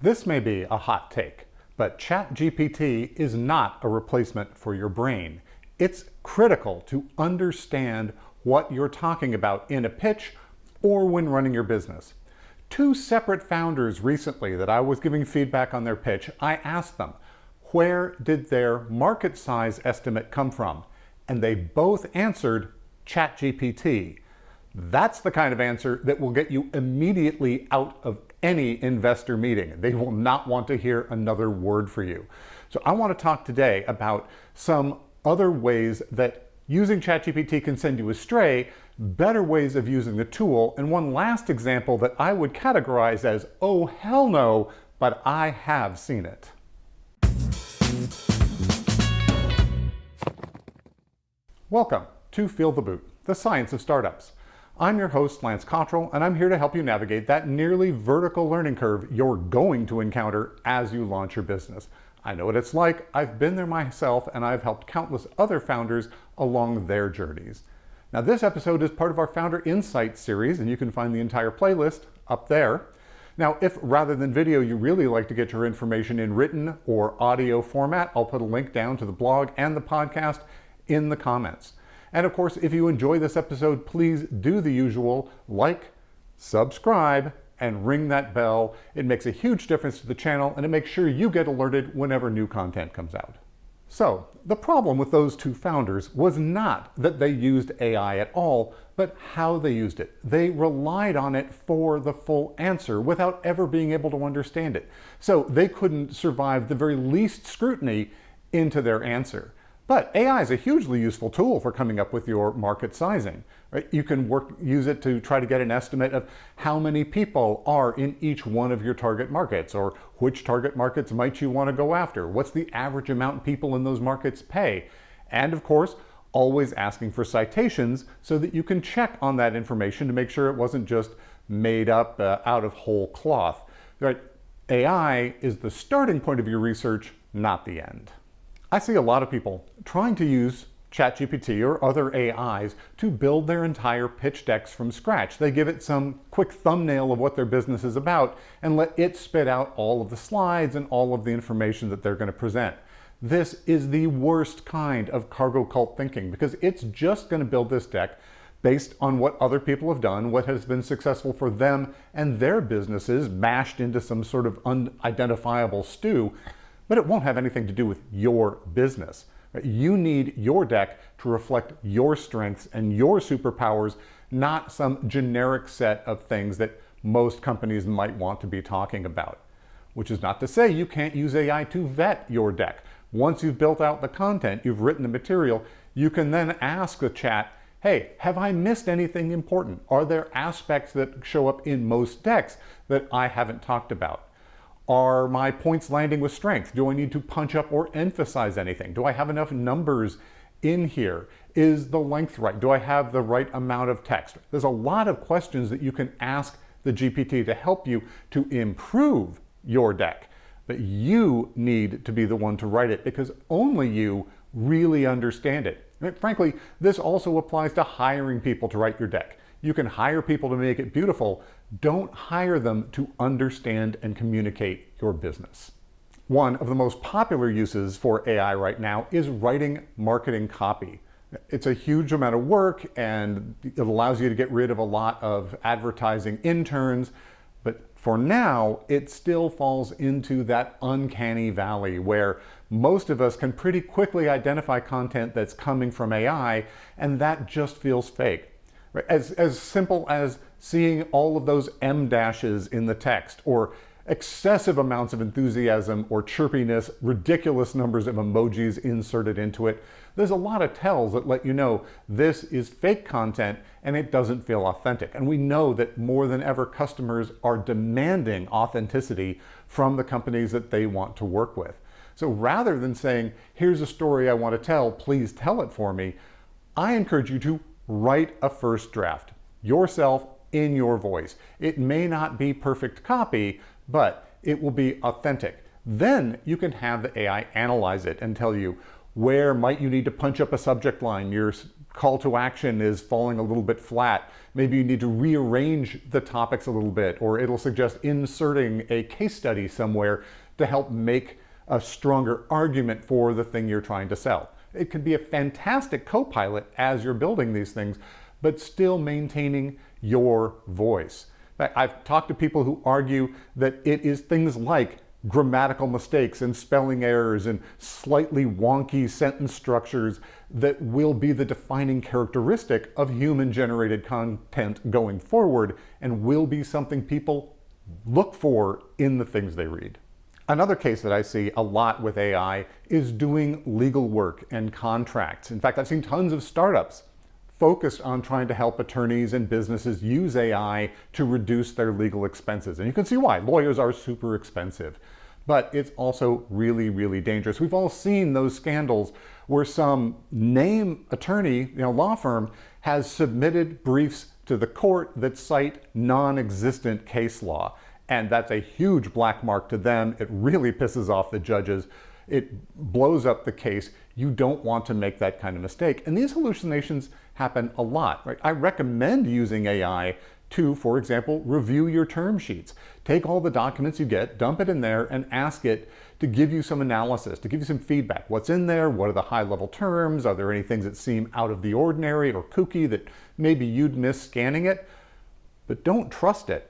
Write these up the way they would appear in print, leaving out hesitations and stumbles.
This may be a hot take, but ChatGPT is not a replacement for your brain. It's critical to understand what you're talking about in a pitch or when running your business. Two separate founders recently that I was giving feedback on their pitch, I asked them, where did their market size estimate come from? And they both answered ChatGPT. That's the kind of answer that will get you immediately out of any investor meeting. They will not want to hear another word for you. So I want to talk today about some other ways that using ChatGPT can send you astray, better ways of using the tool, and one last example that I would categorize as, oh hell no, but I have seen it. Welcome to Feel the Boot, the science of startups. I'm your host, Lance Cottrell, and I'm here to help you navigate that nearly vertical learning curve you're going to encounter as you launch your business. I know what it's like, I've been there myself, and I've helped countless other founders along their journeys. Now, this episode is part of our Founder Insights series, and you can find the entire playlist up there. Now, if rather than video, you really like to get your information in written or audio format, I'll put a link down to the blog and the podcast in the comments. And of course, if you enjoy this episode, please do the usual, like, subscribe, and ring that bell. It makes a huge difference to the channel, and it makes sure you get alerted whenever new content comes out. So, the problem with those two founders was not that they used AI at all, but how they used it. They relied on it for the full answer without ever being able to understand it. So they couldn't survive the very least scrutiny into their answer. But AI is a hugely useful tool for coming up with your market sizing. Right? You can use it to try to get an estimate of how many people are in each one of your target markets, or which target markets might you want to go after. What's the average amount people in those markets pay? And of course, always asking for citations so that you can check on that information to make sure it wasn't just made up out of whole cloth. Right? AI is the starting point of your research, not the end. I see a lot of people trying to use ChatGPT or other AIs to build their entire pitch decks from scratch. They give it some quick thumbnail of what their business is about and let it spit out all of the slides and all of the information that they're going to present. This is the worst kind of cargo cult thinking, because it's just going to build this deck based on what other people have done, what has been successful for them and their businesses, mashed into some sort of unidentifiable stew. But it won't have anything to do with your business. You need your deck to reflect your strengths and your superpowers, not some generic set of things that most companies might want to be talking about. Which is not to say you can't use AI to vet your deck. Once you've built out the content, you've written the material, you can then ask the chat, hey, have I missed anything important? Are there aspects that show up in most decks that I haven't talked about? Are my points landing with strength? Do I need to punch up or emphasize anything? Do I have enough numbers in here? Is the length right? Do I have the right amount of text? There's a lot of questions that you can ask the GPT to help you to improve your deck. But you need to be the one to write it, because only you really understand it. And frankly, this also applies to hiring people to write your deck. You can hire people to make it beautiful. Don't hire them to understand and communicate your business. One of the most popular uses for AI right now is writing marketing copy. It's a huge amount of work, and it allows you to get rid of a lot of advertising interns. But for now, it still falls into that uncanny valley where most of us can pretty quickly identify content that's coming from AI, and that just feels fake. As simple as seeing all of those M dashes in the text, or excessive amounts of enthusiasm or chirpiness, ridiculous numbers of emojis inserted into it. There's a lot of tells that let you know this is fake content and it doesn't feel authentic. And we know that more than ever, customers are demanding authenticity from the companies that they want to work with. So rather than saying, here's a story I want to tell, please tell it for me, I encourage you to write a first draft yourself in your voice. It may not be perfect copy, but it will be authentic. Then you can have the AI analyze it and tell you where might you need to punch up a subject line. You're call to action is falling a little bit flat. Maybe you need to rearrange the topics a little bit, or it'll suggest inserting a case study somewhere to help make a stronger argument for the thing you're trying to sell. It can be a fantastic co-pilot as you're building these things, but still maintaining your voice. I've talked to people who argue that it is things like grammatical mistakes and spelling errors and slightly wonky sentence structures that will be the defining characteristic of human-generated content going forward and will be something people look for in the things they read. Another case that I see a lot with AI is doing legal work and contracts. In fact, I've seen tons of startups focused on trying to help attorneys and businesses use AI to reduce their legal expenses. And you can see why. Lawyers are super expensive, but it's also really, really dangerous. We've all seen those scandals where some name attorney, law firm, has submitted briefs to the court that cite non-existent case law. And that's a huge black mark to them. It really pisses off the judges. It blows up the case. You don't want to make that kind of mistake. And these hallucinations happen a lot, right? I recommend using AI to, for example, review your term sheets. Take all the documents you get, dump it in there, and ask it to give you some analysis, to give you some feedback. What's in there? What are the high-level terms? Are there any things that seem out of the ordinary or kooky that maybe you'd miss scanning it? But don't trust it.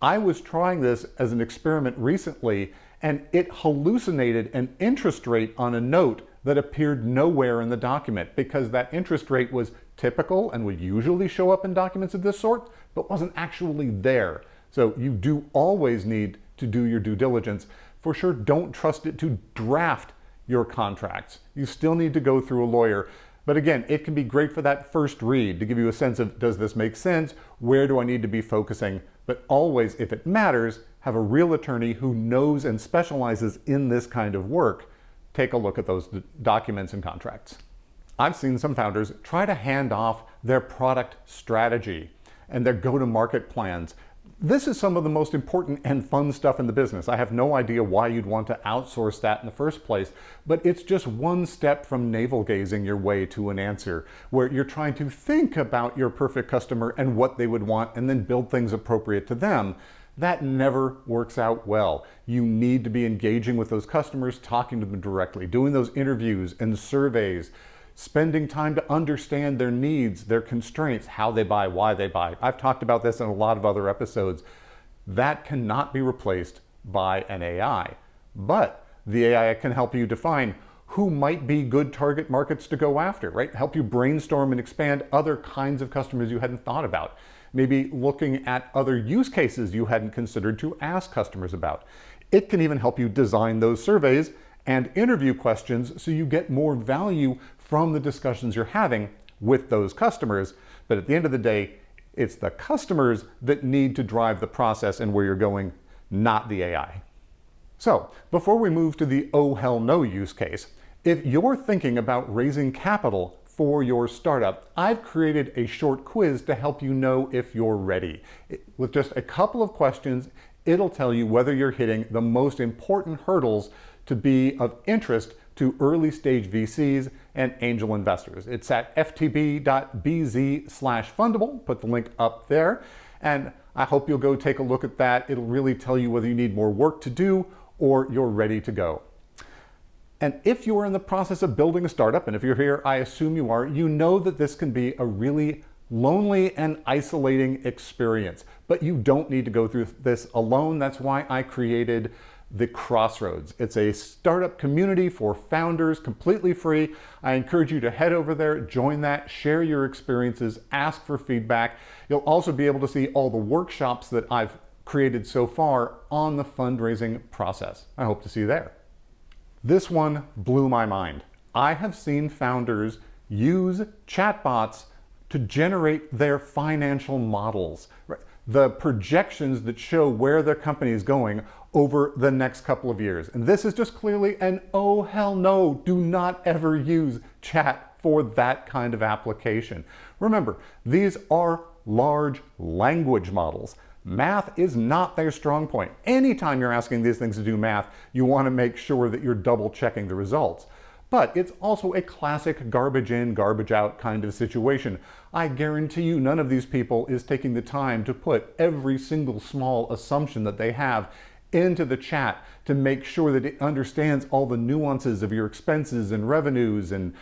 I was trying this as an experiment recently, and it hallucinated an interest rate on a note that appeared nowhere in the document because that interest rate was typical and would usually show up in documents of this sort, but wasn't actually there. So you do always need to do your due diligence. For sure, don't trust it to draft your contracts. You still need to go through a lawyer. But again, it can be great for that first read to give you a sense of, does this make sense? Where do I need to be focusing? But always, if it matters, have a real attorney who knows and specializes in this kind of work. Take a look at those documents and contracts. I've seen some founders try to hand off their product strategy and their go-to-market plans. This is some of the most important and fun stuff in the business. I have no idea why you'd want to outsource that in the first place, but it's just one step from navel-gazing your way to an answer, where you're trying to think about your perfect customer and what they would want and then build things appropriate to them. That never works out well. You need to be engaging with those customers, talking to them directly, doing those interviews and surveys, spending time to understand their needs, their constraints, how they buy, why they buy. I've talked about this in a lot of other episodes. That cannot be replaced by an AI. But the AI can help you define who might be good target markets to go after, right? Help you brainstorm and expand other kinds of customers you hadn't thought about. Maybe looking at other use cases you hadn't considered to ask customers about. It can even help you design those surveys and interview questions so you get more value from the discussions you're having with those customers. But at the end of the day, it's the customers that need to drive the process and where you're going, not the AI. So before we move to the oh hell no use case, if you're thinking about raising capital for your startup, I've created a short quiz to help you know if you're ready. With just a couple of questions, it'll tell you whether you're hitting the most important hurdles to be of interest to early stage VCs and angel investors. It's at ftb.bz/fundable. Put the link up there. And I hope you'll go take a look at that. It'll really tell you whether you need more work to do or you're ready to go. And if you are in the process of building a startup, and if you're here, I assume you are, you know that this can be a really lonely and isolating experience. But you don't need to go through this alone. That's why I created The Crossroads. It's a startup community for founders, completely free. I encourage you to head over there, join that, share your experiences, ask for feedback. You'll also be able to see all the workshops that I've created so far on the fundraising process. I hope to see you there. This one blew my mind. I have seen founders use chatbots to generate their financial models, right? The projections that show where their company is going over the next couple of years. And this is just clearly an oh hell no, do not ever use chat for that kind of application. Remember, these are large language models. Math is not their strong point. Anytime you're asking these things to do math, you want to make sure that you're double checking the results. But it's also a classic garbage in, garbage out kind of situation. I guarantee you none of these people is taking the time to put every single small assumption that they have into the chat to make sure that it understands all the nuances of your expenses and revenues and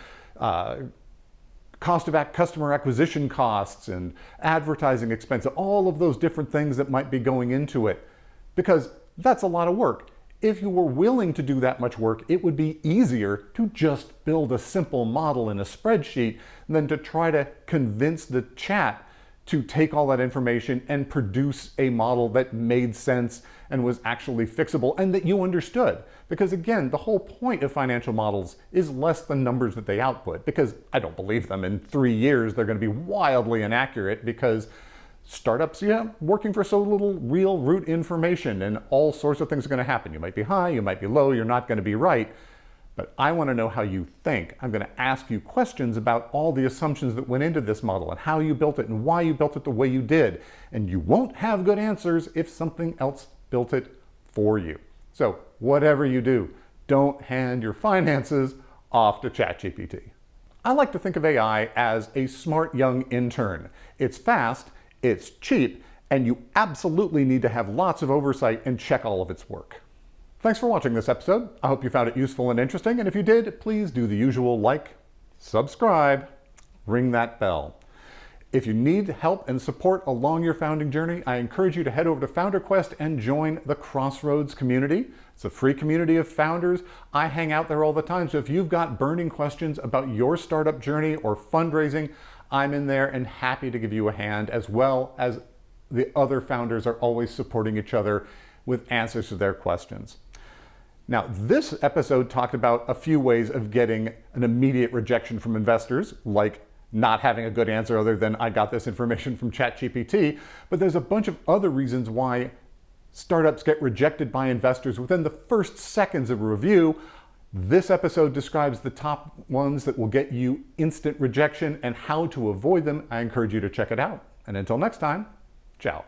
cost of customer acquisition costs and advertising expenses, all of those different things that might be going into it, because that's a lot of work. If you were willing to do that much work, it would be easier to just build a simple model in a spreadsheet than to try to convince the chat to take all that information and produce a model that made sense and was actually fixable and that you understood. Because again, the whole point of financial models is less the numbers that they output, because I don't believe them. In 3 years, they're going to be wildly inaccurate because startups, working for so little real root information and all sorts of things are going to happen. You might be high, you might be low, you're not going to be right. But I want to know how you think. I'm going to ask you questions about all the assumptions that went into this model and how you built it and why you built it the way you did. And you won't have good answers if something else built it for you. So whatever you do, don't hand your finances off to ChatGPT. I like to think of AI as a smart young intern. It's fast, it's cheap, and you absolutely need to have lots of oversight and check all of its work. Thanks for watching this episode. I hope you found it useful and interesting, and if you did, please do the usual like, subscribe, ring that bell. If you need help and support along your founding journey, I encourage you to head over to Founder Quest and join the Crossroads community. It's a free community of founders. I hang out there all the time, so if you've got burning questions about your startup journey or fundraising, I'm in there and happy to give you a hand, as well as the other founders are always supporting each other with answers to their questions. Now, this episode talked about a few ways of getting an immediate rejection from investors, like not having a good answer other than I got this information from ChatGPT, but there's a bunch of other reasons why startups get rejected by investors within the first seconds of a review. This episode describes the top ones that will get you instant rejection and how to avoid them. I encourage you to check it out. And until next time, ciao.